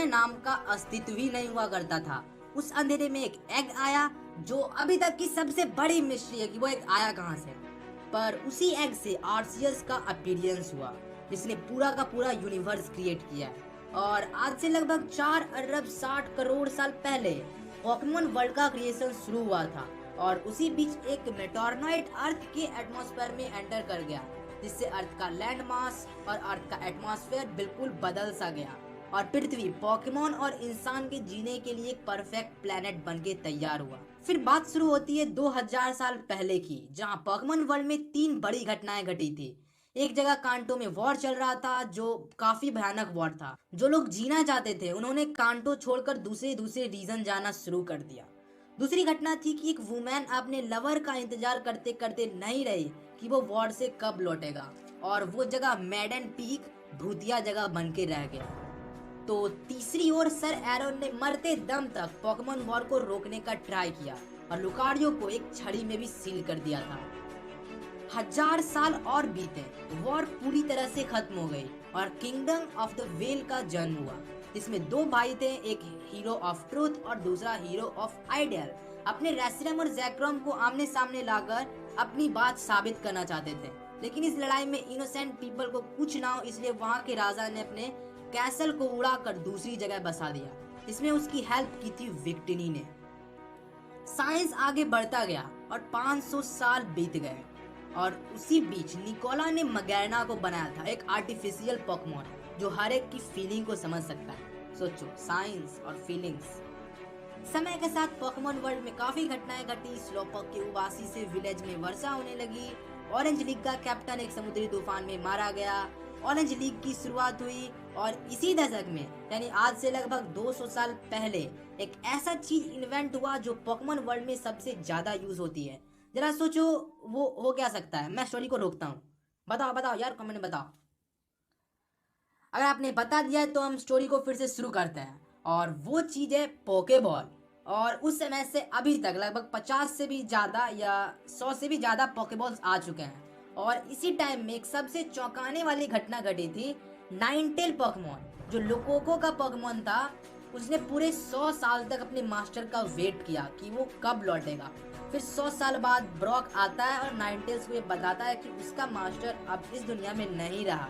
समय नाम का अस्तित्व ही नहीं हुआ करता था। उस अंधेरे में एक एग आया जो अभी तक की सबसे बड़ी मिस्ट्री है कि वो एग आया कहाँ से। पर उसी एग से आर्सियस का अपीयरेंस हुआ जिसने पूरा का पूरा यूनिवर्स क्रिएट किया है। और आज से लगभग 4 अरब 60 करोड़ साल पहले पोकेमॉन वर्ल्ड का क्रिएशन शुरू हुआ था और उसी बीच एक मेटोरनॉइड अर्थ के एटमॉस्फेयर में एंटर कर गया जिससे अर्थ का लैंड मास और अर्थ का एटमॉस्फेयर बिल्कुल बदल सा गया और पृथ्वी पोकेमॉन और इंसान के जीने के लिए एक परफेक्ट प्लेनेट बनके तैयार हुआ। फिर बात शुरू होती है 2000 साल पहले की, जहां पोकेमॉन वर्ल्ड में 3 बड़ी घटनाएं घटी थी। एक जगह कांटो में वॉर चल रहा था जो काफी भयानक वॉर था। जो लोग जीना चाहते थे उन्होंने कांटो छोड़कर दूसरे दूसरे रीजन जाना शुरू कर दिया। दूसरी घटना थी कि एक वुमेन अपने लवर का इंतजार करते करते नहीं रही कि वो वॉर से कब लौटेगा और वो जगह मैडन पीक भूतिया जगह बन के रह गया। तो तीसरी ओर सर एरोन ने मरते दम तक पोकेमॉन वॉर को रोकने का ट्राई किया और लुकारियो को एक छड़ी में भी सील कर दिया था। 1000 साल और बीते, वॉर पूरी तरह से खत्म हो गई और किंगडम ऑफ द वेल का जन्म हुआ। इसमें 2 भाई थे, एक हीरो ऑफ ट्रूथ और दूसरा हीरो ऑफ आइडियल। अपने रेसिरम और जैक्रोम को आमने सामने लाकर अपनी बात साबित करना चाहते थे, लेकिन इस लड़ाई में इनोसेंट पीपल को कुछ ना हो इसलिए वहां के राजा ने अपने कैसल को उड़ाकर दूसरी जगह बसा दिया। इसमें उसकी हेल्प की थी विक्टिनी ने। साइंस आगे बढ़ता गया और 500 साल बीत गए और उसी बीच निकोला ने मगैरना को बनाया था, एक आर्टिफिशियल पोकेमॉन जो हर एक की फीलिंग को समझ सकता है। सोचो, साइंस और फीलिंग्स। समय के साथ पोकेमॉन वर्ल्ड में काफी घटनाएं घटी। स्लोपक के उबासी से विलेज में वर्षा होने लगी। ऑरेंज लीग का कैप्टन एक समुद्री तूफान में मारा गया। ऑरेंज लीग की शुरुआत हुई और इसी दशक में यानी आज से लगभग 200 साल पहले एक ऐसा चीज इन्वेंट हुआ जो पोकेमॉन वर्ल्ड में सबसे ज्यादा यूज होती है। जरा सोचो वो हो क्या सकता है। मैं स्टोरी को रोकता हूँ, बताओ बताओ यार, कमेंट में बताओ। अगर आपने बता दिया है तो हम स्टोरी को फिर से शुरू करते हैं और वो चीज है पोकेबॉल। और उस समय से अभी तक लगभग 50 से भी ज्यादा या 100 से भी ज्यादा पोकेबॉल्स आ चुके हैं और इसी टाइम में एक सबसे चौंकाने वाली घटना घटी थी। नाइनटेल पोकेमॉन जो लोकोको का पोकेमॉन था, उसने पूरे 100 साल तक अपने मास्टर का वेट किया कि वो कब लौटेगा। फिर 100 साल बाद ब्रॉक आता है और नाइनटेल्स को ये बताता है कि उसका मास्टर अब इस दुनिया में नहीं रहा।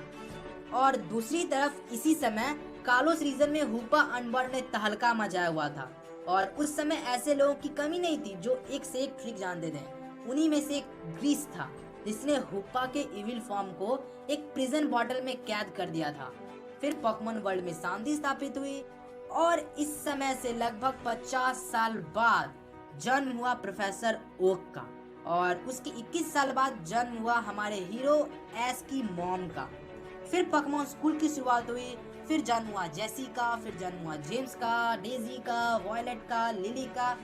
और दूसरी तरफ इसी समय कालोस रीजन में हुपा अनबर्ड ने तहलका मचाया हुआ था और उस समय ऐसे लोगों की कमी नहीं थी जो एक से एक ट्रिक जानते थे। उन्हीं में से एक ग्रीस था जिसने हुपा के इविल फॉर्म को एक प्रिजन बॉटल में कैद कर दिया था। फिर पोकेमॉन वर्ल्ड में शांति स्थापित हुई और इस समय से लगभग 50 साल बाद जन्म हुआ प्रोफेसर ओक का और उसके 21 साल बाद जन्म हुआ हमारे हीरो एस की मॉम का। फिर पोकेमॉन स्कूल की शुरुआत हुई। फिर जन्म हुआ जेसी का, फिर जन्म हुआ जेम्स का, डेजी का, वॉयलेट का, लिली का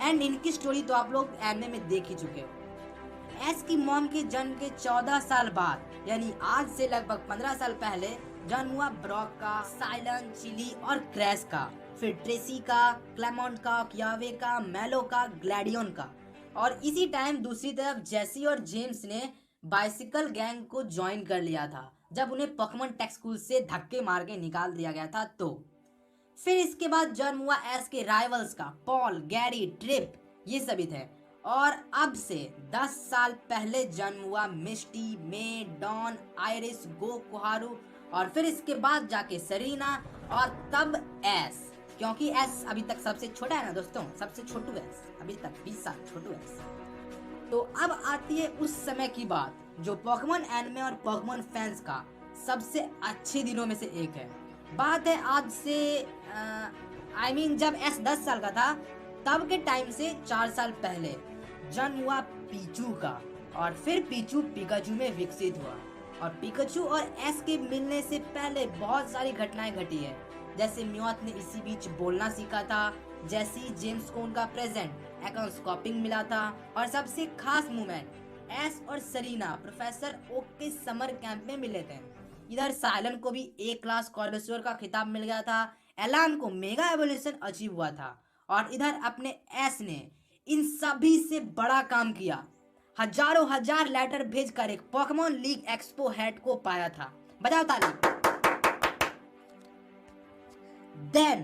एंड इनकी स्टोरी तो आप लोग एनिमे में देख ही चुके हो। एस की मॉम के जन्म के 14 साल बाद यानी आज से लगभग 15 साल पहले जन्म हुआ ब्रॉक का, साइलन, चिली और क्रैश का। फिर ट्रेसी का, क्लेमोंट का, कियावे का, मेलो का, ग्लैडियन का। और इसी टाइम दूसरी तरफ जेसी और जेम्स ने बाइसिकल गैंग को ज्वाइन कर लिया था जब उन्हें पोकेमॉन टेक स्कूल से धक्के मार के निकाल दिया गया था। तो फिर इसके बाद जन्म हुआ एस के राइवल्स का, पॉल, गैरी, ट्रिप, ये सभी थे। और अब से 10 साल पहले जन्म हुआ मिस्टी, मे, डॉन, आयरिस, गो, कोहारू और फिर इसके बाद जाके सरीना और तब एस, क्योंकि एस अभी तक सबसे छोटा है ना दोस्तों, सबसे छोटू एस, अभी तक 20 साल छोटू एस। तो अब आती है उस समय की बात जो पोकेमॉन एनिमे और पोकेमॉन फैंस का सबसे अच्छे दिनों में से एक है। बात है आज से जब एस 10 साल का था तब के टाइम से 4 साल पहले जन्म हुआ पीचू का और फिर पीचू पिकाचू में विकसित हुआ। और पिकाचू और एस के मिलने से पहले बहुत सारी घटनाएं घटी है, जैसे म्योथ ने इसी बीच बोलना सीखा था, जैसी जेम्स को उनका प्रेजेंट एक्सकॉपिंग मिला था और सबसे खास मोमेंट एस और सरीना प्रोफेसर ओक के समर कैंप में मिले थे। इधर साइलन को भी ए क्लास कॉर्बेस्योर का खिताब मिल गया था, एलान को मेगा एवोल्यूशन अचीव हुआ था और इधर अपने एस ने इन सभी से बड़ा काम किया, हजारों हजार लेटर भेजकर एक पोकेमॉन लीग एक्सपो हेड को पाया था। बजाओ ताली। Then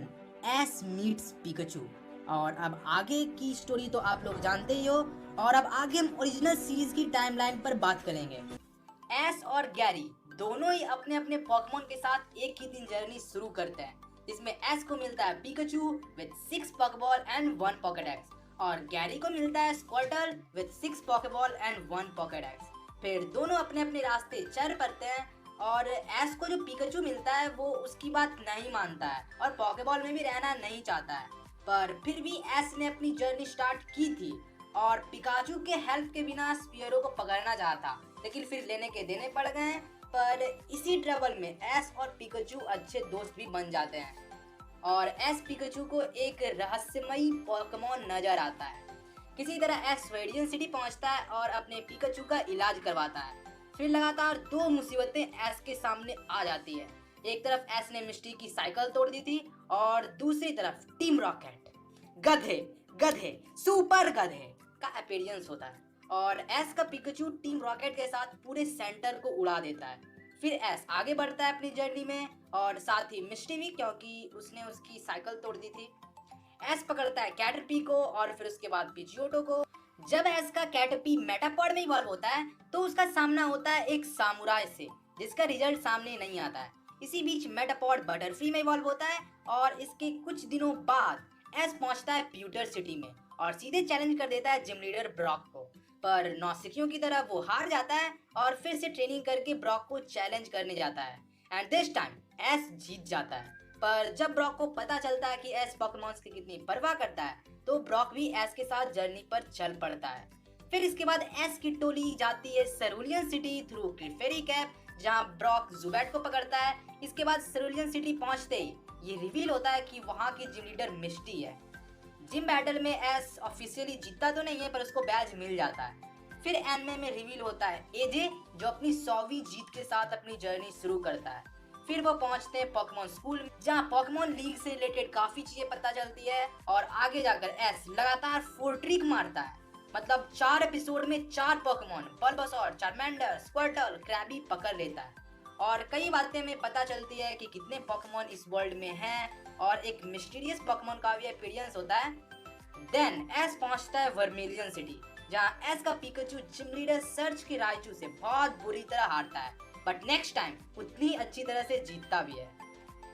Ash meets Pikachu. और अब आगे की स्टोरी तो आप लोग जानते ही हो, और अब आगे हम ओरिजिनल सीरीज की टाइमलाइन पर बात करेंगे। एस और गैरी दोनों ही अपने अपने पोकेमॉन के साथ एक ही दिन जर्नी शुरू करते हैं, जिसमें एस को मिलता है पिकाचू विद 6 पॉकेबॉल एंड 1 पॉकेडेक्स, और गैरी को मिलता है स्क्वार्टल विद 6 पॉकेबॉल एंड 1 पॉकेडेक्स। फिर दोनों अपने अपने रास्ते चल पड़ते हैं, और एस को जो पिकाचू मिलता है वो उसकी बात नहीं मानता है और पॉकेबॉल में भी रहना नहीं चाहता है। पर फिर भी एस ने अपनी जर्नी स्टार्ट की थी और पिकाचू के हेल्प के बिना स्पीयरो को पकड़ना चाहता, लेकिन फिर लेने के देने पड़ गए। पर इसी ट्रबल में एस और पिकाचू अच्छे दोस्त भी बन जाते हैं, और एस पिकाचू को एक रहस्यमयी पोकेमॉन नजर आता है। किसी तरह एस रेडियन सिटी पहुंचता है और अपने पिकाचू का इलाज करवाता है। फिर लगातार 2 मुसीबतें एस के सामने आ जाती है। एक तरफ एस ने मिस्टी की साइकिल तोड़ दी थी, और दूसरी तरफ टीम रॉकेट गधे गधे सुपर गधे का अपीयरेंस होता है, और एस का पिकाचू टीम रॉकेट के साथ पूरे सेंटर को उड़ा देता है। फिर एस आगे बढ़ता है अपनी जर्नी में, और साथ ही मिस्टी भी, क्योंकि उसने उसकी साइकिल तोड़ दी थी। एस पकड़ता है कैटरपी को और फिर उसके बाद पिजियोटो को। जब एस का कैटरपी मेटापॉड में इवॉल्व होता है तो उसका सामना होता है एक सामुराई से, जिसका रिजल्ट सामने नहीं आता है। इसी बीच मेटापॉड बटरफ्री में इवॉल्व होता है, और इसके कुछ दिनों बाद एस पहुंचता है प्यूटर सिटी में और सीधे चैलेंज कर देता है जिम लीडर ब्रॉक को। पर नौसिखियों की तरह वो हार जाता है और फिर से ट्रेनिंग करके ब्रॉक को चैलेंज करने जाता है, एंड दिस टाइम एस जीत जाता है। पर जब ब्रॉक को पता चलता है कि एस पोकेमॉन्स की कितनी परवाह करता है, तो ब्रॉक भी एस के साथ जर्नी पर चल पड़ता है। फिर इसके बाद एस की टोली जाती है सेरुलियन सिटी थ्रू क्लिफेरी कैप, जहां ब्रॉक जुबैट को पकड़ता है। इसके बाद सेरुलियन सिटी पहुंचते ही ये रिवील होता है कि वहां की जिम लीडर मिस्टी है। जिम बैटल में एस ऑफिशियली जीतता तो नहीं है, पर उसको बैज मिल जाता है। फिर एनमे में रिवील होता है एजे, जो अपनी 100वीं जीत के साथ अपनी जर्नी शुरू करता है। फिर वो पहुंचते हैं पोकेमॉन स्कूल, जहां पोकेमॉन लीग से रिलेटेड काफी चीजें पता चलती है, और आगे जाकर एस लगातार 4 ट्रिक मारता है। मतलब 4 एपिसोड में 4 पोकेमॉन बल्बासौर, चार्मेंडर, स्क्वार्टल, क्रैबी पकड़ लेता है, और कई बातें में पता चलती है कि कितने पोकेमॉन इस वर्ल्ड में हैं, और एक मिस्टीरियस पोकेमॉन का भी अपीयरेंस होता है। देन एस पहुंचता है वर्मिलियन सिटी, जहां एस का पिकाचू जिम लीडर सर्च के राइचू से बहुत बुरी तरह हारता है, बट नेक्स्ट टाइम उतनी अच्छी तरह से जीतता भी है।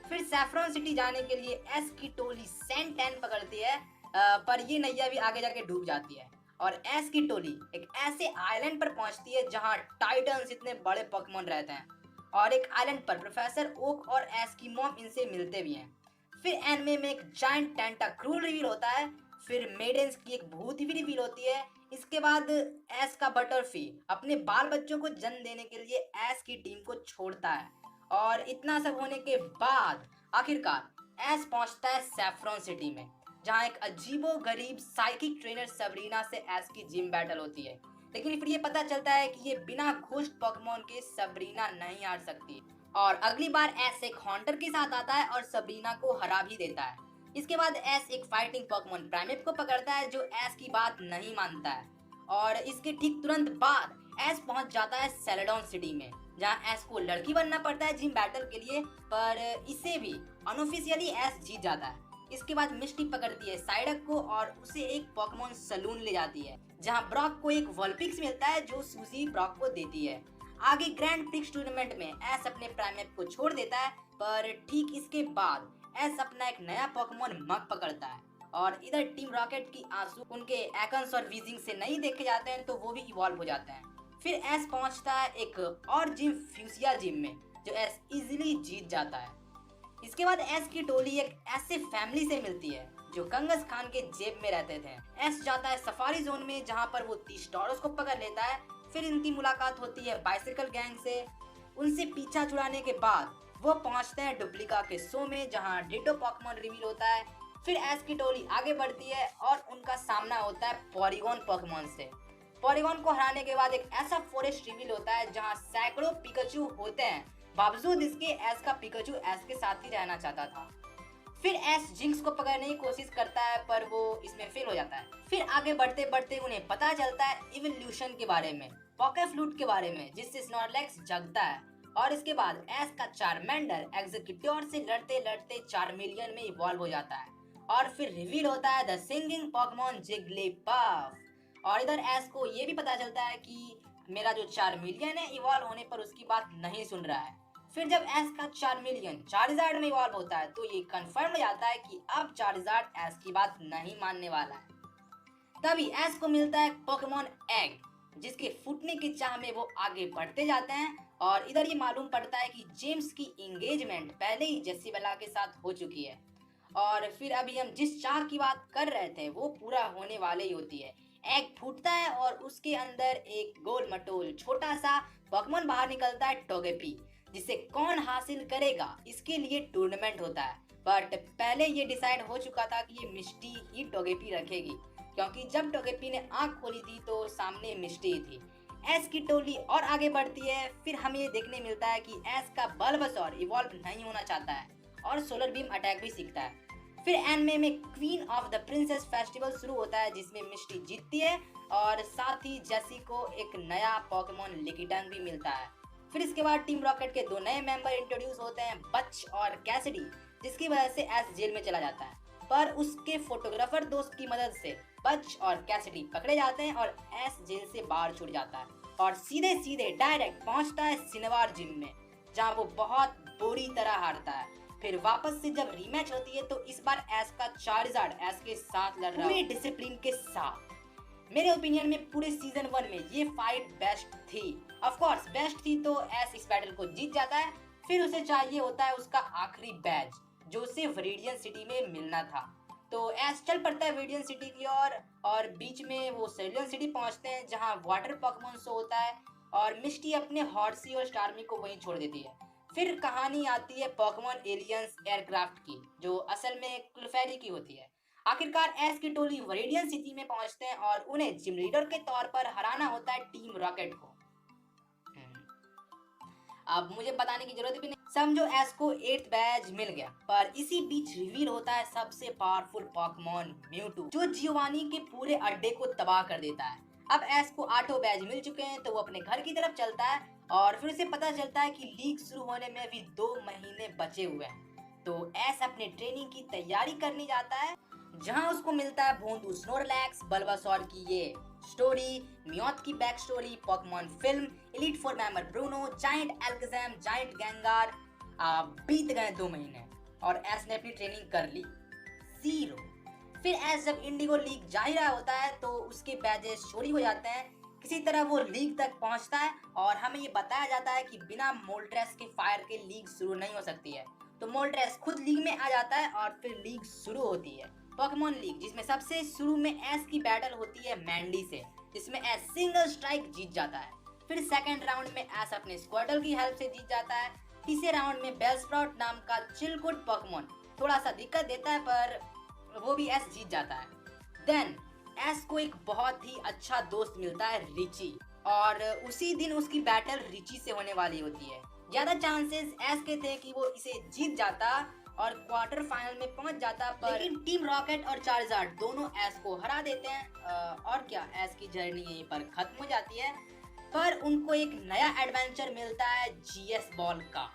फिर सैफरॉन सिटी जाने के लिए एस की टोली सेंट 10 पकड़ती है, पर ये नैया भी आगे जाके डूब जाती है, और एस की टोली एक ऐसे आइलैंड पर पहुंचती है जहां टाइटन्स इतने बड़े पोकेमॉन रहते हैं, और एक आइलैंड पर प्रोफेसर ओक और एस की मॉम इनसे मिलते भी हैं। फिर एनमे में एक जायंट टेंटाक्रूल रिवील होता है। फिर मेडेंस की एक भूत भी रिवील होती है। इसके बाद एस का बटरफ्री अपने बाल बच्चों को जन्म देने के लिए एस की टीम को छोड़ता है, और इतना सब होने के बाद आखिरकार एस पहुंचता है सैफरॉन सिटी में, जहां एक अजीबो गरीब साइकिक ट्रेनर सबरीना से एस की जिम बैटल होती है। लेकिन फिर ये पता चलता है कि ये बिना घोस्ट पोकेमॉन के सबरीना नहीं हार सकती, और अगली बार एस एक हॉन्टर के साथ आता है और सबरीना को हरा भी देता है। इसके बाद एस एक फाइटिंग पोकेमॉन प्राइमेप को पकड़ता है, जो एस की बात नहीं मानता है, और इसके ठीक तुरंत बाद एस पहुंच जाता है सेलेडॉन सिटी में, जहां एस को लड़की बनना पड़ता है जिम बैटल के लिए, पर इसे भी अनऑफिशियली एस जीत जाता है। इसके बाद मिस्टी पकड़ती है साइडक को और उसे एक पोकेमॉन सलून ले जाती है, जहां ब्रॉक को एक वॉलपिक्स मिलता है जो सूजी ब्रॉक को देती है। आगे ग्रैंड प्रिक्स टूर्नामेंट में एस अपने प्राइमेप को छोड़ देता है, पर ठीक इसके बाद एस अपना एक नया पोकेमॉन मग पकड़ता है, और इधर टीम रॉकेट की आंसू उनके एकन्स और वीजिंग से नहीं देखे जाते हैं, तो वो भी इवॉल्व हो जाते हैं। फिर एस पहुंचता है एक और जिम फ्यूसिया जिम में, जो एस इजीली जीत जाता है। इसके बाद एस की टोली एक ऐसे फैमिली से मिलती है जो कंगस खान के जेब में रहते थे। एस जाता है सफारी जोन में, जहां पर वो 30 टॉरस को पकड़ लेता है। फिर इनकी मुलाकात होती है बाइसिकल गैंग से। उनसे पीछा छुड़ाने के बाद वो पहुंचते हैं डुप्लिका के शो में, जहां डिटो पोकेमॉन रिवील होता है। फिर एस की टोली आगे बढ़ती है और उनका सामना होता है पॉलीगॉन पोकेमॉन से। पॉलीगॉन को हराने के बाद एक ऐसा फॉरेस्ट रिवील होता है जहां सैकड़ों पिकाचू होते हैं, बावजूद इसके एस का पिकाचू एस के साथ ही रहना चाहता था। फिर एस जिंक्स को पकड़ने की कोशिश करता है, पर वो इसमें फेल हो जाता है। फिर आगे बढ़ते बढ़ते उन्हें पता चलता है इवोल्यूशन के बारे में, पॉकेफ्लूट के बारे में, जिससे स्नॉर्लेक्स जगता है और इसके बाद एस का चारमेंडर एग्जीक्यूटिव से लड़ते लड़ते चारमिलियन में इवॉल्व हो जाता है और फिर रिवील होता है द सिंगिंग पोकेमॉन जिग्लीपफ। और इधर एस को ये भी पता चलता है कि मेरा जो चारमिलियन है इवॉल्व होने पर उसकी बात नहीं सुन रहा है। फिर जब एस का चारमिलियन चार्जार्ड में इवॉल्व होता है तो ये कंफर्म हो जाता है कि अब चार्जार्ड एस की बात नहीं मानने वाला है। तभी एस को मिलता है पोकेमॉन एग, जिसके फूटने की चाह में वो आगे बढ़ते जाते हैं और इधर ये मालूम पड़ता है कि जेम्स की एंगेजमेंट पहले ही जेसिबेला के साथ हो चुकी है। और फिर अभी हम जिस चाह की बात कर रहे थे वो पूरा होने वाले ही होती है। एग फूटता है और उसके अंदर एक गोल मटोल छोटा सा पोकेमॉन बाहर निकलता है, टोगेपी, जिसे कौन हासिल करेगा इसके लिए टूर्नामेंट होता है। बट पहले ये डिसाइड हो चुका था कि ये मिस्टी ही टोगेपी रखेगी, क्योंकि जब टोगेपी ने आंख खोली थी तो सामने मिस्टी थी। एस की टोली और आगे बढ़ती है। फिर हमें ये देखने मिलता है कि एस का बल्बासोर इवॉल्व नहीं होना चाहता है और सोलर बीम अटैक भी सीखता है। फिर एनमे में queen of the princess festival शुरू होता है, जिसमें मिस्टी जीतती है और साथ ही जेसी को एक नया पोकेमॉन लिकिटंग भी मिलता है। फिर इसके बाद टीम रॉकेट के दो नए मेंबर इंट्रोड्यूस होते हैं, बच और कैसिडी, जिसकी वजह से एस जेल में चला जाता है। पर उसके फोटोग्राफर दोस्त की मदद से बच और कैसिडी पकड़े जाते हैं और एस जेल से बाहर छूट जाता है और सीधे सीधे डायरेक्ट पहुंचता है सिनेवार जिम में, जहां वो बहुत बुरी तरह हारता है। फिर वापस से जब रीमैच होती है तो इस बार एस का चार्जार्ड एस के साथ लड़ रहा है, पूरे डिसिप्लिन के साथ। मेरे ओपिनियन में पूरे सीजन 1 में ये फाइट बेस्ट थी। ऑफ कोर्स बेस्ट थी तो एस इस बैटल को जीत जाता है। फिर उसे चाहिए होता है उसका आखिरी बैज, जो उसे वरीडियन सिटी में मिलना था। तो एस चल पड़ता है वरीडियन सिटी की ओर और बीच में वो सेरिलियन सिटी पहुंचते हैं, जहां वाटर पोकेमॉन शो होता है और मिस्टी अपने हॉर्सी और स्टार्मी को वहीं छोड़ देती है। फिर कहानी आती है पोकेमॉन एलियंस एयरक्राफ्ट की, जो असल में क्लफेरी की होती है। आखिरकार एस की टोली वरीडियन सिटी में पहुंचते हैं और उन्हें जिम लीडर के तौर पर हराना होता है टीम रॉकेट को। अब मुझे बताने की जरूरत भी नहीं, समझो एस को 8th बैज मिल गया। पर इसी बीच रिवील होता है सबसे पावरफुल पोकेमॉन म्यूटू, जो जियोवानी के पूरे अड्डे को तबाह कर देता है। अब एस को 8 बैज मिल चुके हैं तो वो अपने घर की तरफ चलता है और फिर उसे पता चलता है कि लीग शुरू होने में अभी 2 महीने बचे हुए हैं। तो एस अपने ट्रेनिंग की तैयारी करने जाता है, जहां उसको मिलता है भोंदू स्नोरलैक्स, बल्बासोर की ये स्टोरी, मियोथ की back story, Pokemon film, elite four member Bruno, giant Alakazam, giant Gengar. बीत गए 2 महीने और एस ने अपनी ट्रेनिंग कर ली 0। फिर एस जब इंडिगो लीग जा ही रहा होता है तो उसके बैजेस चोरी हो जाते हैं। किसी तरह वो लीग तक पहुंचता है और हमें ये बताया जाता है कि बिना मोल्ट्रेस के फायर के लीग शुरू नहीं हो सकती है। तो मोल्ट्रेस खुद लीग में आ जाता है और फिर लीग शुरू होती है, पोकेमॉन लीग, जिसमें सबसे शुरू में एस की बैटल होती है मैंडी से, जिसमें एस सिंगल स्ट्राइक जीत जाता है। फिर सेकंड राउंड में एस अपने स्क्वाडल की हेल्प से जीत जाता है। तीसरे राउंड में बेलस्प्राउट नाम का चिलकुट पोकेमॉन थोड़ा सा दिक्कत देता है, पर वो भी एस जीत जाता है। देन एस को एक बहुत ही अच्छा दोस्त मिलता है, रिची, और उसी दिन उसकी बैटल रिची से होने वाली होती है। ज्यादा चांसेस एस के थे कि वो इसे जीत जाता और क्वार्टर फाइनल में पहुंच जाता, पर लेकिन टीम रॉकेट और चार्जार्ड दोनों एस को हरा देते हैं। और क्या, एस की जर्नी यहीं पर खत्म हो जाती है। पर उनको एक नया एडवेंचर मिलता है जीएस बॉल का।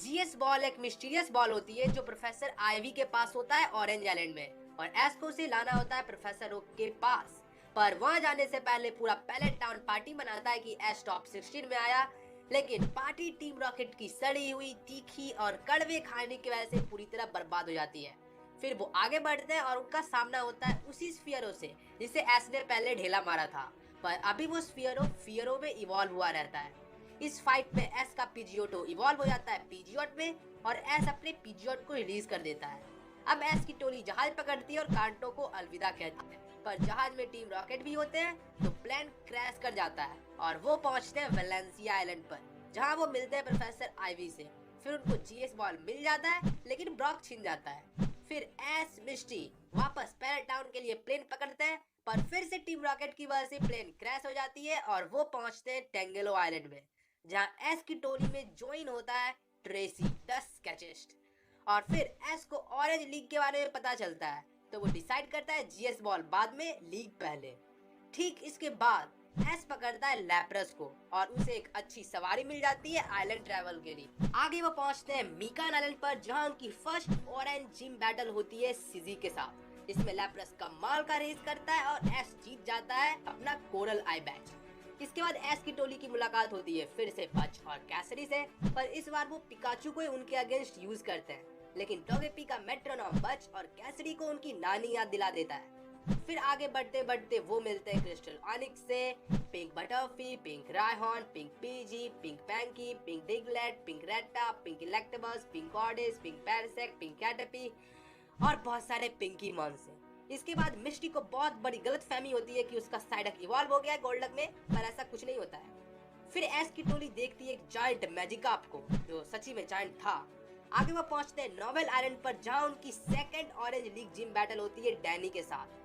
जीएस बॉल एक मिस्टीरियस बॉल होती है जो प्रोफेसर आईवी के पास होता है ऑरेंज आइलैंड में, और एस को उसे लाना होता है प्रोफेसर ओक के पास। पर वहां जाने से पहले पूरा पैलेट टाउन पार्टी मनाता है कि एस टॉप 16 में आया, लेकिन पार्टी टीम रॉकेट की सड़ी हुई, तीखी और कड़वे खाने की वजह से पूरी तरह बर्बाद हो जाती है। फिर वो आगे बढ़ते हैं और उनका सामना होता है उसी स्फीयरो से जिसे एस ने पहले ढेला मारा था, पर अभी वो स्फीयरो फियरो में इवॉल्व हुआ रहता है। इस फाइट में एस का पीजियोटो इवॉल्व हो जाता है पीजियोट में और एस अपने पीजियोट को रिलीज कर देता है। अब एस की टोली जहाज पकड़ती है और कांटो को अलविदा कहती है, पर जहाज में टीम रॉकेट भी होते हैं तो प्लेन क्रैश कर जाता है और वो पहुंचते हैं वेलेंसिया आइलैंड पर, जहां वो मिलते हैं प्रोफेसर आईवी से। फिर उनको जीएस बॉल मिल जाता है, लेकिन ब्रॉक छीन जाता है। फिर एस मिस्टी वापस पैलेट टाउन के लिए प्लेन पकड़ते हैं, पर फिर से टीम रॉकेट की वजह से प्लेन क्रैश हो जाती है और वो पहुंचते हैं टेंगेलो आइलैंड में, जहां एस की टोली में ज्वाइन होता है ट्रेसी द स्केचिस्ट। और फिर एस को ऑरेंज लीग के बारे में पता चलता है तो वो डिसाइड करता है जीएस बॉल बाद में, लीग पहले। ठीक इसके बाद एस पकड़ता है लैप्रेस को और उसे एक अच्छी सवारी मिल जाती है आइलैंड ट्रैवल के लिए। आगे वो पहुंचते हैं मीकान आइलैंड पर, जहां उनकी फर्स्ट ऑरेंज जिम बैटल होती है सिजी के साथ। इसमें लैप्रेस कमाल का रेस करता है और एस जीत जाता है अपना कोरल आई बैच। इसके बाद एस की टोली की मुलाकात होती है फिर से बच और कैसरी से, पर इस बार वो पिकाचू को उनके अगेंस्ट यूज करते हैं, लेकिन टोगेपी का मेट्रोनॉम बच और कैसरी को उनकी नानी याद दिला देता है। फिर आगे बढ़ते बढ़ते वो मिलते हैं क्रिस्टल ऑनिक्स से, pink Butterfree, pink Rhyhorn, pink Pidgey, pink पैंकी, पिंक डिगलेट, पिंक रेट्टा, पिंक इलेक्टेबस, पिंक गॉडेस, पिंक पैरासेक, पिंक कैटरपी और बहुत सारे पिंकी मॉन से। इसके बाद मिस्टी को बहुत बड़ी गलतफहमी होती है कि उसका साइडक इवॉल्व हो गया है गोल्डक में, पर ऐसा कुछ नहीं होता है। फिर एस की टोली देखती है एक जायंट मैजिकाप को, जो सच्ची में जायंट था। आगे वो पहुंचते हैं नोवेल आइलैंड पर, जहां उनकी second orange league gym battle होती है डैनी के साथ।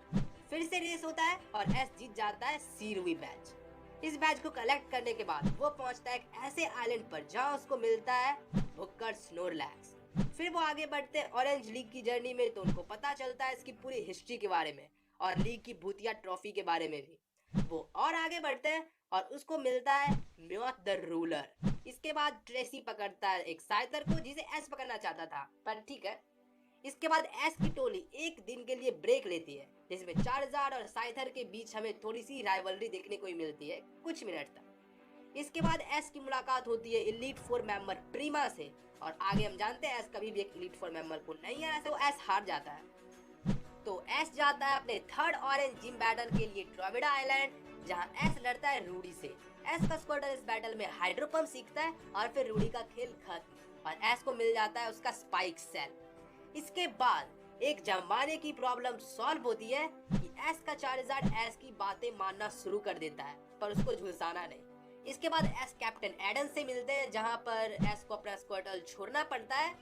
फिर से रेस होता है और एस जीत जाता है सीरुई बैच। इस बैच को कलेक्ट करने के बाद वो पहुंचता है एक ऐसे आइलैंड पर जहां उसको मिलता है भुक्कर स्नोरलैक्स। फिर वो आगे बढ़ते हैं ऑरेंज लीग की जर्नी में, तो उनको पता चलता है इसकी पूरी हिस्ट्री के बारे में और लीग की भूतिया ट्रॉफी के बारे में भी। वो और आगे बढ़ते हैं और उसको मिलता है म्योथ द रूलर। इसके बाद ट्रेसी पकड़ता है एक साइथर को जिसे एस पकड़ना चाहता था, पर ठीक है। इसके बाद एस की टोली एक दिन के लिए ब्रेक लेती है, जिसमें चार्जार्ड और साइथर के बीच हमें थोड़ी सी राइवलरी देखने को मिलती है कुछ मिनट तक। इसके बाद एस की मुलाकात होती है एलीट 4 मेंबर प्रीमा से, और आगे हम जानते हैं एस कभी भी एक एलीट 4 मेंबर को नहीं हरा, तो एस हार जाता है। तो एस जाता है अपने थर्ड ऑरेंज जिम बैटल के लिए ट्रोविडा आइलैंड, जहां एस लड़ता है रूडी से। एस का स्क्वाडर इस बैटल में हाइड्रो पंप सीखता है और फिर रूडी का खेल खत्म और एस को मिल जाता है उसका स्पाइक सेल। इसके बाद एक जमाने की प्रॉब्लम सॉल्व होती है कि एस का चार्जार्ड एस की बातें मानना शुरू कर देता है, पर उसको झुलसाना नहीं। इसके बाद एस कैप्टन एडन से मिलते हैं, जहां पर एस को अपना स्क्वाडल छोड़ना पड़ता है।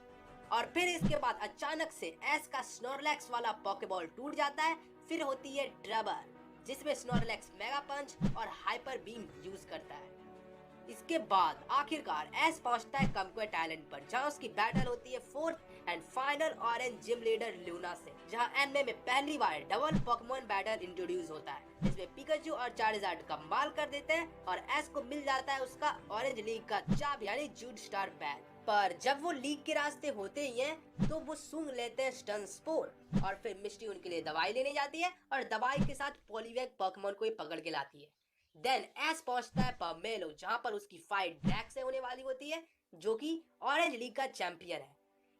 और फिर इसके बाद अचानक से एस का स्नोरलैक्स वाला पॉकेबॉल टूट जाता है। फिर होती है ट्रबल, जिसमें स्नोरलैक्स मेगा पंच और हाइपर बीम यूज करता है। इसके बाद आखिरकार एस पहुंचता है कमक्वेट आइलैंड पर, जहां उसकी बैटल होती है fourth and final orange gym leader Luna से, जहां एनमे में पहली बार डबल पोकेमॉन बैटल इंट्रोड्यूस होता है, जिसमें पिकाचू और चार्जार्ड कमाल कर देते हैं और एस को मिल जाता है उसका ऑरेंज लीग का चाबी यानी जूड स्टार बैग। पर जब वो लीग के रास्ते होते ही हैं, तो वो सूंघ लेते हैं स्टन स्पोर और फिर मिस्टी उनके लिए दवाई लेने जाती है और दवाई के साथ पॉलीवैग पोकेमॉन को ही पकड़ के लाती है। देन एस पहुंचता है पर्मेलो, जहां पर उसकी फाइट ड्रैग से होने वाली होती है, जो कि ऑरेंज लीग का चैंपियन है।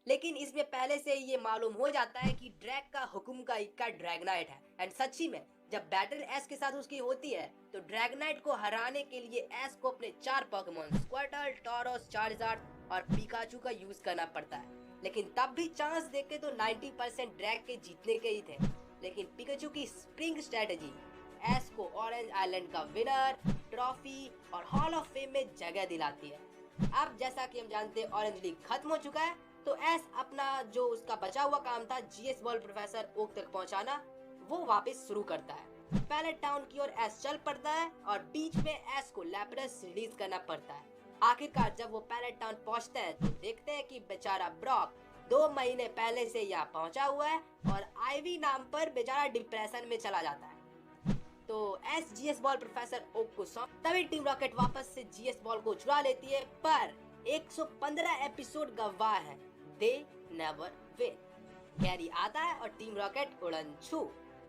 लेकिन इसमें पहले से ये मालूम हो जाता है कि ड्रैग का हुकुम का इक्का ड्रैगनाइट है। एंड सच्ची में जब बैटल एस के साथ उसकी होती है, तो ड्रैगनाइट को हराने के लिए एस को अपने 4 पोकेमॉन स्क्वार्टल, टॉरस, चार्जार्ड और पिकाचू का यूज करना पड़ता है। लेकिन तब भी चांस देखे तो 90% ड्रैग के जीतने के ही थे। लेकिन पिकाचू की स्प्रिंग स्ट्रेटेजी एस को ऑरेंज आइलैंड का विनर, ट्रॉफी और हॉल ऑफ फेम में जगह दिलाती है। अब जैसा कि हम जानते हैं ऑरेंज लीग खत्म हो चुका है, तो एस अपना जो उसका बचा हुआ काम था जीएस बॉल प्रोफेसर ओक तक पहुंचाना, वो वापस शुरू करता है। पैलेट टाउन की ओर एस चल पड़ता है और बीच में एस को लैप्रेस रिलीज करना पड़ता है। आखिरकार जब वो पैलेट टाउन पहुंचते हैं, तो देखते हैं कि बेचारा ब्रॉक 2 महीने पहले से यहाँ पहुंचा हुआ है और आईवी नाम पर बेचारा डिप्रेशन में चला जाता है। तो Ash GS ball professor Oak को सौंप, तभी टीम रॉकेट वापस से जीएस बॉल को चुरा लेती है, पर 115 एपिसोड गवाह है, दे नेवर विन। गैरी आता है और टीम रॉकेट उड़न छू।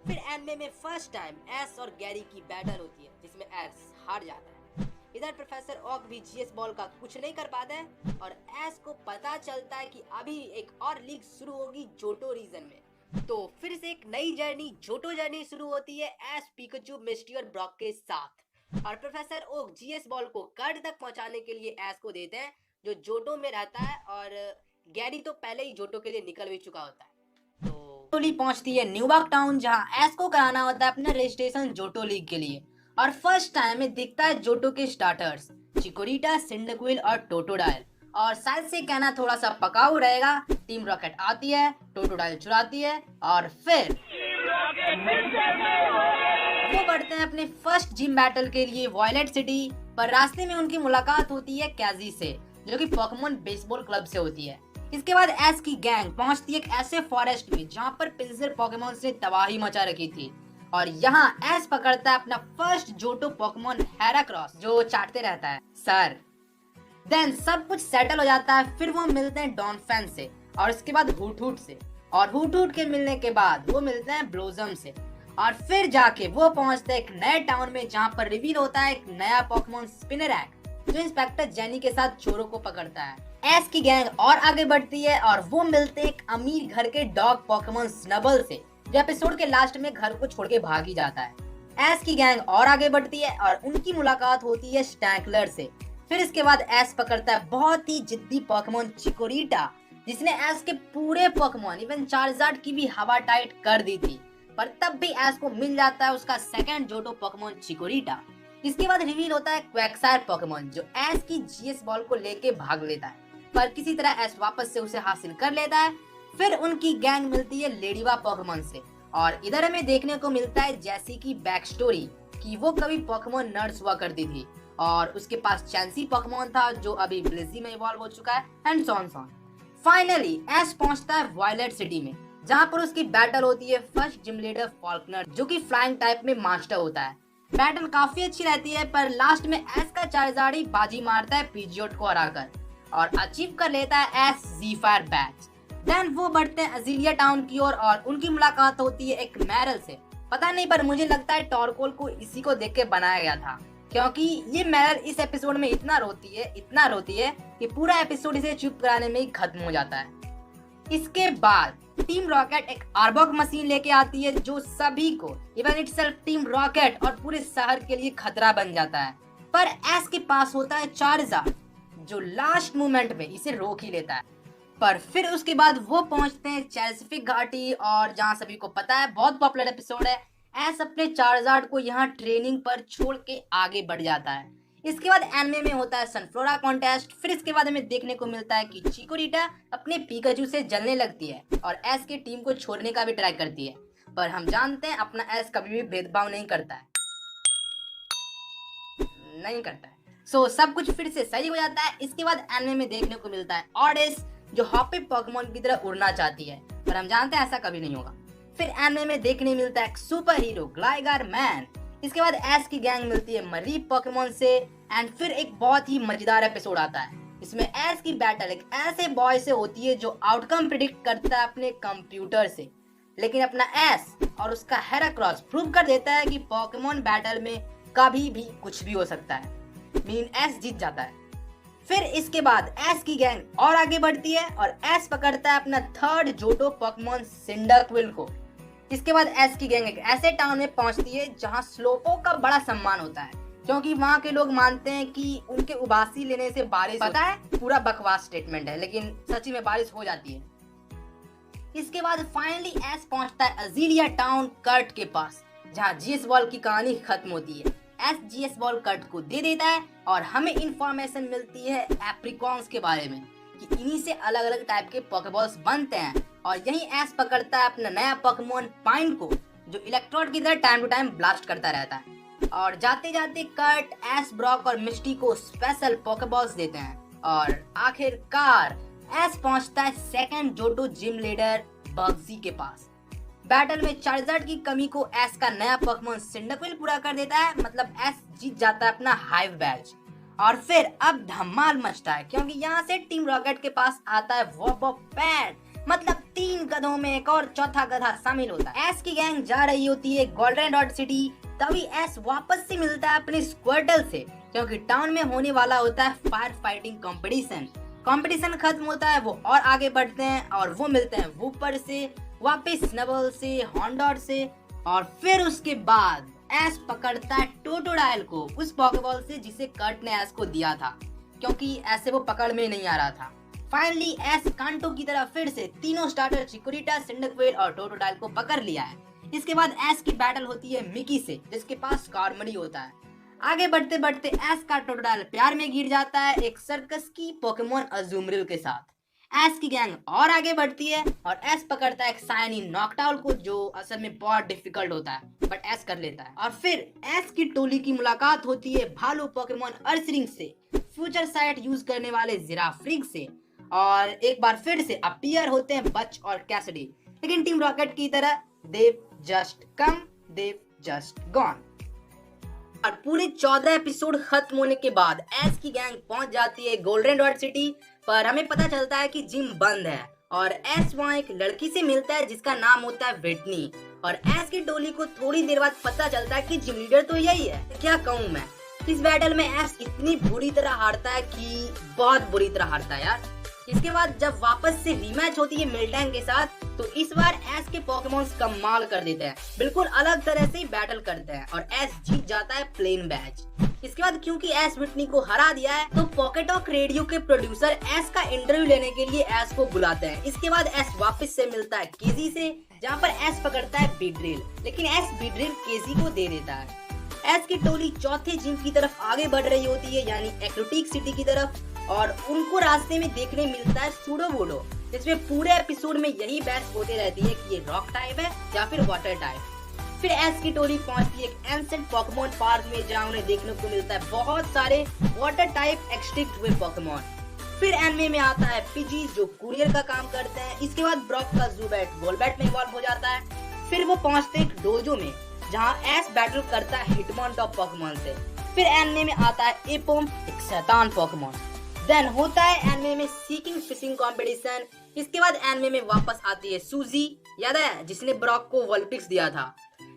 फिर एनमे में फर्स्ट टाइम एस और गैरी की बैटल होती है, जिसमें एस हार जाता है। इधर प्रोफेसर ओक भी जीएस बॉल का कुछ नहीं कर पाता है और एस को पता चलता है कि अभी एक और लीग शुरू होगी जोटो रीजन में। तो फिर से एक नई जर्नी जोटो जर्नी शुरू होती है एस, पिकाचू, मिस्टी और ब्रॉक के साथ। और प्रोफेसर ओक जीएस बॉल को कर्ड तक पहुंचाने के लिए एस को देते हैं, जो जोटो में रहता है, और गैरी तो पहले ही जोटो के लिए निकल भी चुका होता है। तो टोली पहुंचती है न्यूबॉर्क टाउन, जहां एस को कराना होता है अपना रजिस्ट्रेशन जोटो लीग के लिए। और फर्स्ट टाइम में दिखता है जोटो के स्टार्टर्स चिकोरिटा, सिंडक्विल और टोटोडाइल। और शायद से कहना थोड़ा सा पकाऊ रहेगा, टीम रॉकेट आती है, टोटोडाइल चुराती है और फिर वो बढ़ते हैं अपने फर्स्ट जिम बैटल के लिए वॉयलेट सिटी। पर रास्ते में उनकी मुलाकात होती है कैजी से, जो कि पोकेमॉन बेसबॉल क्लब से होती है। इसके बाद एस की गैंग पहुंचती है एक ऐसे फॉरेस्ट में जहां पर पिंजर पोकेमॉन से तबाही मचा रखी थी, और यहाँ एस पकड़ता है अपना फर्स्ट जोटो पोकेमोन हेराक्रॉस जो चाटते रहता है सर। देन सब कुछ सेटल हो जाता है। फिर वो मिलते हैं डॉनफैन से और इसके बाद हुट से, और हुट के मिलने के बाद वो मिलते हैं ब्लोजम से, और फिर जाके वो पहुंचते हैं एक नए टाउन में जहाँ पर रिवील होता है एक नया पोकेमोन स्पिनरैक जो इंस्पेक्टर जेनी के साथ चोरों को पकड़ता है। एस की गैंग और आगे बढ़ती है और वो मिलते हैं एक अमीर घर के डॉग पोकेमोन स्नबल से जो एपिसोड के लास्ट में घर को छोड़ के भाग ही जाता है। एस की गैंग और आगे बढ़ती है और उनकी मुलाकात होती है स्टैंकलर से। फिर इसके बाद एस पकड़ता है बहुत ही जिद्दी पोकेमोन चिकोरिटा जिसने एस के पूरे पोकेमोन इवन चार्जार्ड की भी हवा टाइट कर दी थी, पर तब भी एस को मिल जाता है उसका सेकंड जोटो पोकेमोन चिकोरिटा। इसके बाद रिवील होता है क्वैक्सायर पोकेमोन जो एस की जीएस बॉल को लेके भाग लेता है, पर किसी तरह एस वापस से उसे हासिल कर लेता है। फिर उनकी गैंग मिलती है लेडीवा पोकेमोन से, और इधर हमें देखने को मिलता है जैसी की बैक स्टोरी कि वो कभी पोकेमोन नर्स हुआ करती थी और उसके पास चैंसी पोकेमोन था जो अभी ब्लिज़ी में इवॉल्व हो चुका है एंड सॉन। फाइनली एस पहुंचता है वायलेट सिटी में जहां पर उसकी बैटल होती है फर्स्ट जिम लीडर फॉल्कनर जो कि फ्लाइंग टाइप में मास्टर होता है। बैटल काफी अच्छी रहती है पर लास्ट में एस का चार्जार्ड ही बाजी मारता है पीजियोट को हराकर और अचीव कर लेता है एस ज़ी-फायर बैच। देन वो बढ़ते हैं अजीलिया टाउन की ओर और उनकी मुलाकात होती है एक मैरल से। पता नहीं पर मुझे लगता है टॉरकोल को इसी को देख के बनाया गया था क्योंकि ये मैरल इस एपिसोड में इतना रोती है कि पूरा एपिसोड इसे चुप कराने में ही खत्म हो जाता है। इसके बाद टीम रॉकेट एक आर्बॉक मशीन लेके आती है जो सभी को इवन इटसेल्फ टीम रॉकेट और पूरे शहर के लिए खतरा बन जाता है, पर एस के पास होता है चार्जार्ड जो लास्ट मोमेंट में इसे रोक ही लेता है। पर फिर उसके बाद वो पहुंचते हैं चेसिफिक घाटी और जहां सभी को पता है बहुत पॉपुलर एपिसोड है, एस अपने चार्जार्ड को यहाँ ट्रेनिंग पर छोड़ के आगे बढ़ जाता है। इसके बाद एनिमे में होता है सनफ्लोरा कॉन्टेस्ट। फिर इसके बाद हमें देखने को मिलता है कि चिकोरिटा अपने पिकाचू से जलने लगती है और एस की टीम को छोड़ने का भी ट्राई करती है, पर हम जानते हैं अपना एस कभी भी भेदभाव नहीं करता है। सो सब कुछ फिर से सही हो जाता है। इसके बाद एनिमे में देखने को मिलता है ऑडिस जो हॉपी पोकेमोन की तरह उड़ना चाहती है, पर हम जानते हैं ऐसा कभी नहीं होगा। फिर एनिमे में देखने मिलता है एक सुपर हीरो ग्लाइगार मैन। इसके बाद एस की गैंग मिलती है मरीब पोकेमोन से एंड फिर एक बहुत ही मजेदार एपिसोड आता है। इसमें एस की बैटल एक ऐसे बॉय से होती है जो आउटकम प्रिडिक्ट करता है अपने कंप्यूटर से, लेकिन अपना एस और उसका हेराक्रॉस प्रूव कर देता है कि पोकेमोन बैटल में कभी भी कुछ भी हो सकता है। मीन एस जीत जाता है। फिर इसके बाद एस की गैंग और आगे बढ़ती है और एस पकड़ता है अपना थर्ड जोटो पोकेमोन सिंडाक्विल को। इसके बाद एस की गैंग एक ऐसे टाउन में पहुंचती है जहां स्लोपोक का बड़ा सम्मान होता है क्योंकि वहां के लोग मानते हैं कि उनके उबासी लेने से बारिश पता है पूरा बकवास स्टेटमेंट है लेकिन सच्ची में बारिश हो जाती है। इसके बाद फाइनली एस पहुंचता है अजीलिया टाउन कर्ट के पास जहां जीएस बॉल की कहानी खत्म होती है। एस जीएस बॉल कर्ट को दे देता है और हमें इंफॉर्मेशन मिलती है एप्रिकॉन्स के बारे में कि इन्हीं से अलग अलग टाइप के पोकेबॉल्स बनते हैं और यही एस पकड़ता है अपना नया पोकेमोन पाइन को जो इलेक्ट्रोड की तरह टाइम टू टाइम ब्लास्ट करता रहता है। और जाते जाते कर्ट एस ब्रॉक और मिस्टी को स्पेशल पोकेबॉल्स देते हैं और आखिरकार एस पहुंचता है सेकंड जोटो जिम लीडर बग्जी के पास। बैटल में चार्जार्ड की कमी को एस का नया पोकेमोन सिंडाक्विल पूरा कर देता है, मतलब एस जीत जाता है अपना हाइव बैच। और फिर अब धमाल मचता है क्योंकि यहाँ से टीम रॉकेट के पास आता है वोबोपैड, मतलब 3 गधों में एक और चौथा गधा शामिल होता है। एस की गैंग जा रही होती है गोल्डन डॉट सिटी, तभी एस वापस से मिलता है अपने स्क्वर्टल से क्योंकि टाउन में होने वाला होता है फायर फाइटिंग कंपटीशन खत्म होता है। वो और आगे बढ़ते हैं और वो मिलते हैं वूपर से, वापस स्नबल से, हॉन्डॉट से, और फिर उसके बाद एस पकड़ता है टोटोडाइल को उस पोकेबॉल से जिसे कर्ट ने एस को दिया था क्योंकि ऐसे वो पकड़ में नहीं आ रहा था। फाइनली एस कांटो की तरह फिर से तीनों स्टार्टर चिकोरिटा, सिंडाक्विल और टोटोडाइल को पकड़ लिया है। इसके बाद एस की बैटल होती है मिकी से जिसके पास कार्मरी होता है। आगे बढ़ते बढ़ते एस का टोटोडाइल प्यार में गिर जाता है एक सर्कस की पोकेमोन अजूमरिल के साथ। एस की गैंग और आगे बढ़ती है और एस पकड़ता है एक शाइनी नॉकडाउन को जो असल में बहुत डिफिकल्ट होता है बट एस कर लेता है। और फिर एस की टोली की मुलाकात होती है भालू पोकेमोन अर्सरिंग से, फ्यूचर साइट यूज करने वाले जिराफ्रिग से, और एक बार फिर से अपीयर होते हैं बच और कैसिडी, लेकिन टीम रॉकेट की तरह they just come they've just gone. और पूरे 14 एपिसोड खत्म होने के बाद एस की गैंग पहुंच जाती है गोल्डन डॉट सिटी, पर हमें पता चलता है कि जिम बंद है और एस वहाँ एक लड़की से मिलता है जिसका नाम होता है व्हिटनी। और एस की टोली को थोड़ी देर बाद पता चलता है कि जिम लीडर तो यही है। क्या कहूँ मैं, इस बैटल में एस इतनी बुरी तरह हारता है कि बहुत बुरी तरह हारता है यार। इसके बाद जब वापस से रीमैच होती है मिल्टन के साथ, तो इस बार एस के पोकेमॉन्स कमाल कर देते हैं, बिल्कुल अलग तरह से बैटल करते हैं और एस जीत जाता है प्लेन बैच। इसके बाद क्योंकि एस व्हिटनी को हरा दिया है, तो पॉकेट टॉक रेडियो के प्रोड्यूसर एस का इंटरव्यू लेने के लिए एस को बुलाते हैं। इसके बाद एस वापस से मिलता है केजी से, जहाँ पर एस पकड़ता है बीड्रिल, लेकिन एस बीड्रिल केजी को दे देता है। एस की टोली चौथे जिम की तरफ आगे बढ़ रही होती है, यानी एक्रोटिक सिटी की तरफ, और उनको रास्ते में देखने मिलता है सूडोबोडो, जिसमें पूरे एपिसोड में यही बहस होती रहती है कि ये रॉक टाइप है या फिर वाटर टाइप। फिर एस की टोली पहुंचती है एक एंसेंट पोकेमॉन पार्क में, जहां उन्हें देखने को मिलता है बहुत सारे वाटर टाइप एक्सटिंक्ट हुए पोकेमॉन। फिर एनिमे में आता है पिजी जो कुरियर का काम करते हैं। इसके बाद ब्रॉक का ज़ुबैट गोलबैट में इवॉल्व हो जाता है। फिर वो पहुंचते एक डोजो में, जहां एस बैटल करता है हिटमॉन्टॉप पोकेमॉन से। फिर एनिमे में आता है एपोम, एक शैतान पोकेमॉन। देन होता है एनिमे में सीकिंग फिशिंग कंपटीशन। इसके बाद एनिमे में वापस आती है सूजी, याद है जिसने ब्रॉक को वोल्पिक्स दिया था।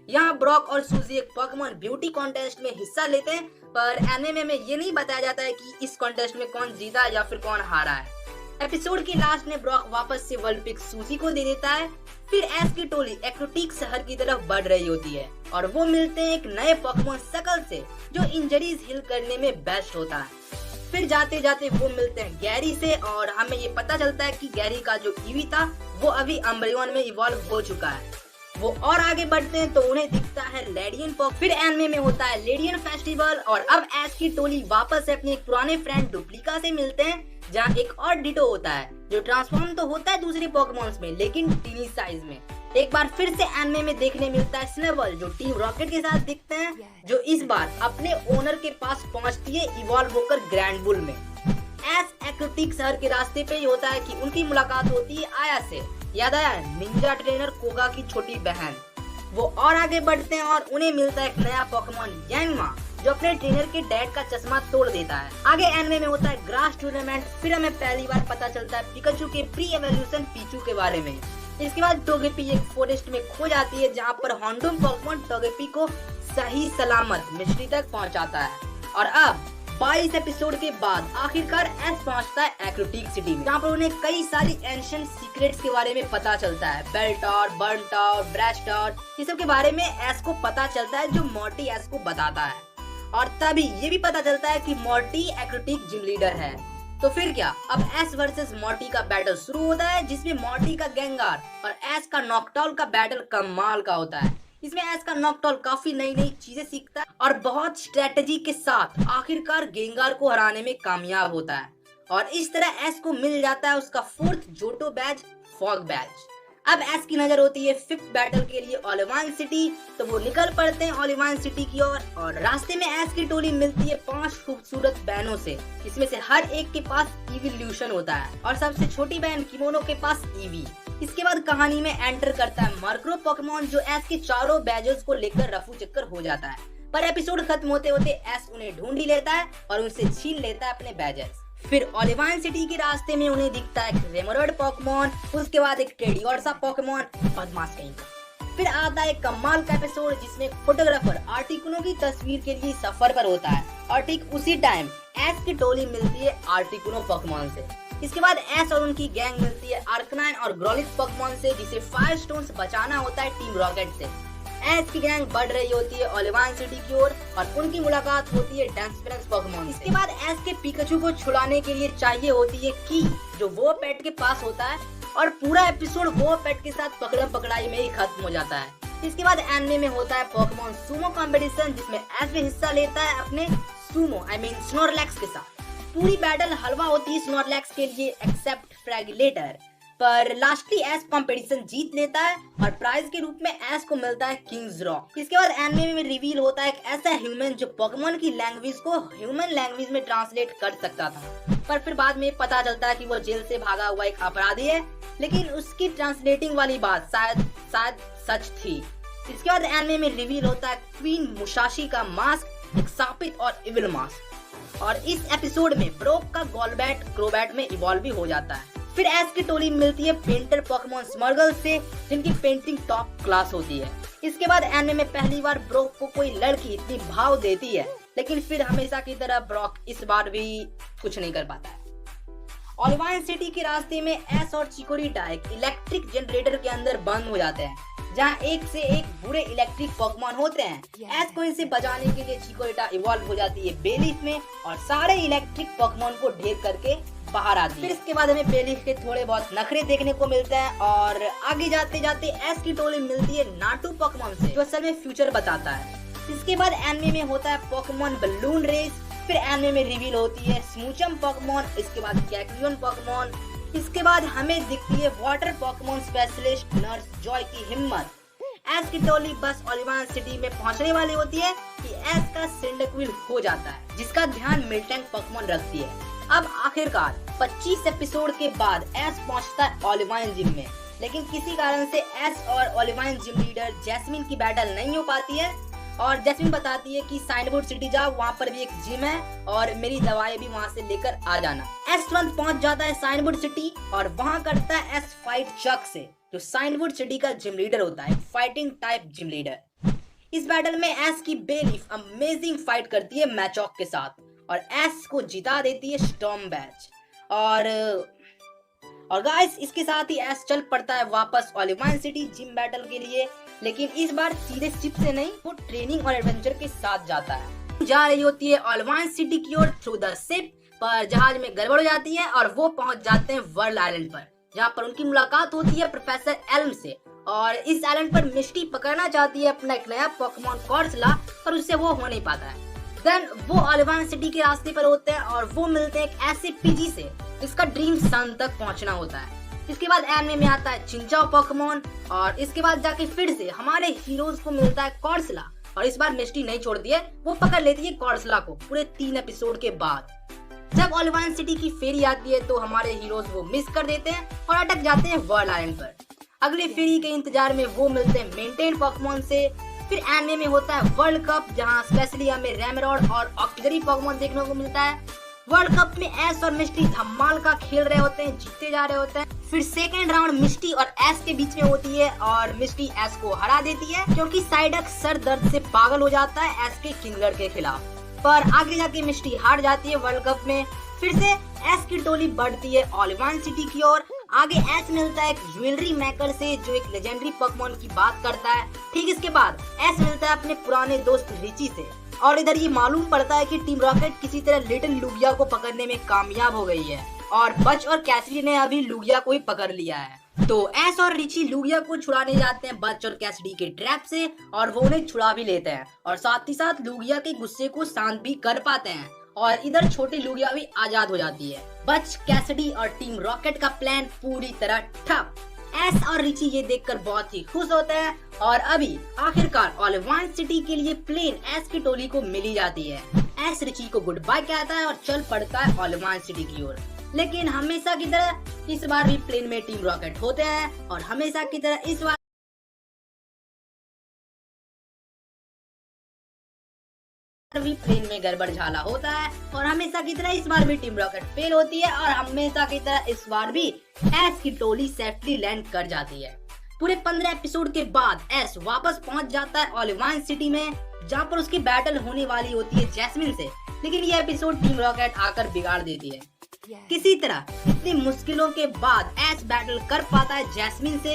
यहाँ ब्रॉक और सूजी एक पोकेमॉन ब्यूटी कॉन्टेस्ट में हिस्सा लेते हैं, पर एनिमे में ये नहीं बताया जाता है कि इस कॉन्टेस्ट में कौन जीता या फिर कौन हारा है। एपिसोड के लास्ट में ब्रॉक वापस से वोल्पिक्स सूजी को दे देता है। फिर एस की टोली एक्रोटिक शहर की तरफ बढ़ रही होती है और वो मिलते हैं एक नए पोकेमॉन शकल से, जो इंजरीज हील करने में बेस्ट होता है। फिर जाते जाते वो मिलते हैं गैरी से, और हमें ये पता चलता है कि गैरी का जो ईवी था वो अभी अम्ब्रियन में इवॉल्व हो चुका है। वो और आगे बढ़ते हैं तो उन्हें दिखता है लेडियन पॉक। फिर एनिमे में होता है लेडियन फेस्टिवल, और अब एस की टोली वापस से अपने पुराने फ्रेंड डुप्लिका से मिलते हैं, जहाँ एक और डिटो होता है जो ट्रांसफॉर्म तो होता है दूसरे पोकेमॉन्स में, लेकिन टीनी साइज में। एक बार फिर से एनिमे में देखने मिलता है स्नेवल, जो टीम रॉकेट के साथ दिखते हैं, जो इस बार अपने ओनर के पास पहुंचती है इवॉल्व होकर ग्रैंड बुल में। एस एक्रोटिक शहर के रास्ते पे ही होता है कि उनकी मुलाकात होती है आया से, याद आया निंजा ट्रेनर कोगा की छोटी बहन। वो और आगे बढ़ते हैं और उन्हें मिलता है एक नया पोकेमॉन यांगमा, जो अपने ट्रेनर के डैड का चश्मा तोड़ देता है। आगे एनिमे में होता है ग्रास टूर्नामेंट। फिर हमें पहली बार पता चलता है पिकाचू के प्री एवोल्यूशन पीचू के बारे में। इसके बाद टोगेपी एक फॉरेस्ट में खो जाती है, जहाँ पर हॉन्डूम पोकेमॉन टोगेपी को सही सलामत मिस्ट्री तक पहुँचाता है। और अब 22 एपिसोड के बाद आखिरकार एस पहुंचता है एक्रोटिक सिटी में, जहाँ पर उन्हें कई सारी एंशिएंट सीक्रेट्स के बारे में पता चलता है। बेल्टॉर, बर्नटॉर, ब्रेस्टॉर, ये सब के बारे में एस को पता चलता है, जो मॉर्टी एस को बताता है। और तभी ये भी पता चलता है कि मॉर्टी एक्रोटिक जिम लीडर है। तो फिर क्या, अब एस वर्सेस मॉर्टी का बैटल शुरू होता है, जिसमें मॉर्टी का गेंगार और एस का नॉकटाउल का बैटल कमाल का होता है। इसमें एस का नॉकटाउल काफी नई नई चीजें सीखता है और बहुत स्ट्रेटेजी के साथ आखिरकार गेंगार को हराने में कामयाब होता है, और इस तरह एस को मिल जाता है उसका 4th Johto batch, fog batch. अब एस की नजर होती है 5th बैटल के लिए ओलिवान सिटी, तो वो निकल पड़ते हैं ओलिवान सिटी की ओर, और रास्ते में एस की टोली मिलती है 5 खूबसूरत बहनों से, इसमें से हर एक के पास इवोल्यूशन होता है, और सबसे छोटी बहन किमोनो के पास ईवी। इसके बाद कहानी में एंटर करता है मार्क्रो पोकेमॉन, जो एस के चारों बैजर्स को लेकर रफू चक्कर हो जाता है, पर एपिसोड खत्म होते होते एस उन्हें ढूंढ ही लेता है और उनसे छीन लेता है अपने बैजर्स। फिर ओलिवान सिटी के रास्ते में उन्हें दिखता है एक रेमोरॉड पोकेमॉन, उसके बाद एक टेडियोर्सा पोकेमॉन, बदमाश कहीं का। फिर आता है कमाल का एपिसोड जिसमें फोटोग्राफर आर्टिकुनो की तस्वीर के लिए सफर पर होता है, और ठीक उसी टाइम एस की टोली मिलती है आर्टिकुनो पोकेमॉन से। इसके बाद एस और उनकी गैंग मिलती है आर्कनाइन और ग्रोलिस पोकेमॉन से, जिसे फायर स्टोन्स बचाना होता है टीम रॉकेट से। एस की गैंग बढ़ रही होती है ओलिवान सिटी की ओर, और उनकी मुलाकात होती है डेंसपिनक्स पोकेमॉन। इसके बाद एस के पिकाचू को छुड़ाने के लिए चाहिए होती है की, जो वो पेट के पास होता है, और पूरा एपिसोड वो पेट के साथ पकड़म पकड़ाई में ही खत्म हो जाता है। इसके बाद एनिमे में होता है पोकेमॉन सुमो कंपटीशन, जिसमें एस भी हिस्सा लेता है अपने सुमो स्नोरलैक्स के साथ। पूरी बैटल हलवा होती है स्नोरलैक्स के लिए एक्सेप्ट फ्रैगिलेटर, पर लास्टली एस कंपटीशन जीत लेता है, और प्राइज के रूप में एस को मिलता है किंग्स रॉक। इसके बाद एनिमे में रिवील होता है एक ऐसा ह्यूमन जो पोकेमॉन की लैंग्वेज को ह्यूमन लैंग्वेज में ट्रांसलेट कर सकता था, पर फिर बाद में पता चलता है कि वो जेल से भागा हुआ एक अपराधी है, लेकिन उसकी ट्रांसलेटिंग वाली बात शायद सच थी। इसके बाद एनिमे में रिवील होता है क्वीन मुसाशी का मास्क, एक शापित और इविल मास्क। और इस एपिसोड में ब्रोक का गॉलबैट क्रोबैट में इवॉल्व भी हो जाता है। फिर एस की टोली मिलती है पेंटर पोकेमॉन स्मर्गल से, जिनकी पेंटिंग टॉप क्लास होती है। इसके बाद एनिमे में पहली बार ब्रोक को कोई लड़की इतनी भाव देती है, लेकिन फिर हमेशा की तरह ब्रोक इस बार भी कुछ नहीं कर पाता है। ओलिवाइन सिटी के रास्ते में एस और चिकोरिटा एक इलेक्ट्रिक जनरेटर के अंदर बंद हो जाते हैं, जहाँ एक से एक बुरे इलेक्ट्रिक पोकेमॉन होते हैं। एस को इनसे बचाने के लिए चिकोरिटा इवॉल्व हो जाती है बेलीफ में और सारे इलेक्ट्रिक पोकेमॉन को ढेर करके बाहर आती है। फिर इसके बाद हमें बेलीफ के थोड़े बहुत नखरे देखने को मिलते हैं और आगे जाते जाते एस की टोली मिलती है नाटू पोकेमॉन से, जो असल में फ्यूचर बताता है। इसके बाद एनिमे में होता है पोकेमॉन बलून रेस। फिर एनिमे में रिवील होती है स्मूचम पोकेमॉन, इसके बाद कैक्रियन पोकेमॉन। इसके बाद हमें दिखती है water Pokemon specialist nurse Joy की हिम्मत। एस की टोली बस ओलिवाइन सिटी में पहुंचने वाली होती है कि एस का सिंडक्विल हो जाता है, जिसका ध्यान मिडटैंक पोकेमॉन रखती है। अब आखिरकार 25 एपिसोड के बाद एस पहुंचता है ओलिवाइन जिम में, लेकिन किसी कारण से एस और ओलिवाइन जिम लीडर जैस्मिन की बैटल नहीं हो पाती है। और जैस्मिन बताती है कि साइनवुड सिटी जाओ, वहाँ पर भी एक जिम है और मेरी दवाएं भी वहाँ से लेकर आ जाना। एस तुरंत पहुँच जाता है साइनवुड सिटी और वहाँ करता है एस फाइट चक से, जो साइनवुड सिटी का जिम लीडर होता है, फाइटिंग टाइप जिम लीडर। इस बैटल में एस की बेलीफ अमेजिंग फाइट करती है मैचॉक के साथ और एस को जिता देती है स्टॉर्म बैच। और गाइस, इसके साथ ही एस चल पड़ता है वापस ओलिवाइन सिटी जिम बैटल के लिए, लेकिन इस बार सीधे शिप से नहीं, वो ट्रेनिंग और एडवेंचर के साथ जाता है। जा रही होती है ओलिवाइन सिटी की ओर थ्रू द शिप, पर जहाज में गड़बड़ हो जाती है और वो पहुंच जाते हैं वर्ल्ड आइलैंड पर, जहां पर उनकी मुलाकात होती है प्रोफेसर एल्म से। और इस आइलैंड पर मिस्टी पकड़ना चाहती है अपना एक नया पोकेमॉन कॉर्सला, पर उससे वो हो नहीं पाता है। देन वो ओलिवाइन सिटी के रास्ते पर होते हैं और वो मिलते हैं एक ऐसे पीजी से जिसका ड्रीम सन तक पहुंचना होता है। इसके बाद एनिमे में आता है चिंचाओ पोकेमॉन और इसके बाद जाके फिर से हमारे हीरोज को मिलता है कॉर्सला, और इस बार मिस्टी नहीं छोड़ती है, वो पकड़ लेती है कॉर्सला को पूरे 3 एपिसोड के बाद। जब ओलिवाइन सिटी की फेरी आती है तो हमारे हीरोज वो मिस कर देते हैं और अटक जाते हैं वर्ल्ड आइलैंड पर। अगले फेरी के इंतजार में वो मिलते हैं मेंटेन पोकेमॉन से। फिर एनिमे में होता है वर्ल्ड कप, जहाँ स्पेशली हमें रेमरॉड और ऑक्सीलरी पोकेमॉन देखने को मिलता है। वर्ल्ड कप में एस और मिस्टी धमाल का खेल रहे होते हैं, जीतते जा रहे होते हैं। फिर सेकंड राउंड मिस्टी और एस के बीच में होती है और मिस्टी एस को हरा देती है, क्योंकि साइडक सर दर्द से पागल हो जाता है एस के किंगलर के खिलाफ। पर आगे जाके मिस्टी हार जाती है वर्ल्ड कप में। फिर से एस की टोली बढ़ती है ओलिवाइन सिटी की ओर। आगे एस मिलता है एक ज्वेलरी मेकर से, जो एक लेजेंडरी पोकेमॉन की बात करता है। ठीक इसके बाद एस मिलता है अपने पुराने दोस्त रिची से, और इधर ये मालूम पड़ता है कि टीम रॉकेट किसी तरह लिटिल लुगिया को पकड़ने में कामयाब हो गई है और बच और कैसिडी ने अभी लुगिया को ही पकड़ लिया है। तो एस और रिची लुगिया को छुड़ाने जाते हैं बच और कैसिडी के ट्रैप से, और वो उन्हें छुड़ा भी लेते हैं और साथ ही साथ लुगिया के गुस्से को शांत भी कर पाते हैं। और इधर छोटी लुगिया भी आजाद हो जाती है। बच, कैसिडी और टीम रॉकेट का प्लान पूरी तरह ठप। एस और रिची ये देखकर बहुत ही खुश होते हैं और अभी आखिरकार ओलिवाइन सिटी के लिए प्लेन एस की टोली को मिली जाती है। एस रिची को गुड बाय कहता है और चल पड़ता है ओलिवाइन सिटी की ओर। लेकिन हमेशा की तरह इस बार भी प्लेन में टीम रॉकेट होते हैं और हमेशा की तरह इस बार भी प्लेन में गड़बड़ झाला होता है और हमेशा की तरह इस बार भी टीम रॉकेट फेल होती है और हमेशा की तरह इस बार भी एस की टोली सेफली लैंड कर जाती है। पूरे 15 एपिसोड के बाद एस वापस पहुंच जाता है ओलिवाइन सिटी में, जहां पर उसकी बैटल होने वाली होती है जैस्मिन से, लेकिन ये एपिसोड टीम रॉकेट आकर बिगाड़ देती है। किसी तरह इतनी मुश्किलों के बाद एस बैटल कर पाता है जैस्मिन से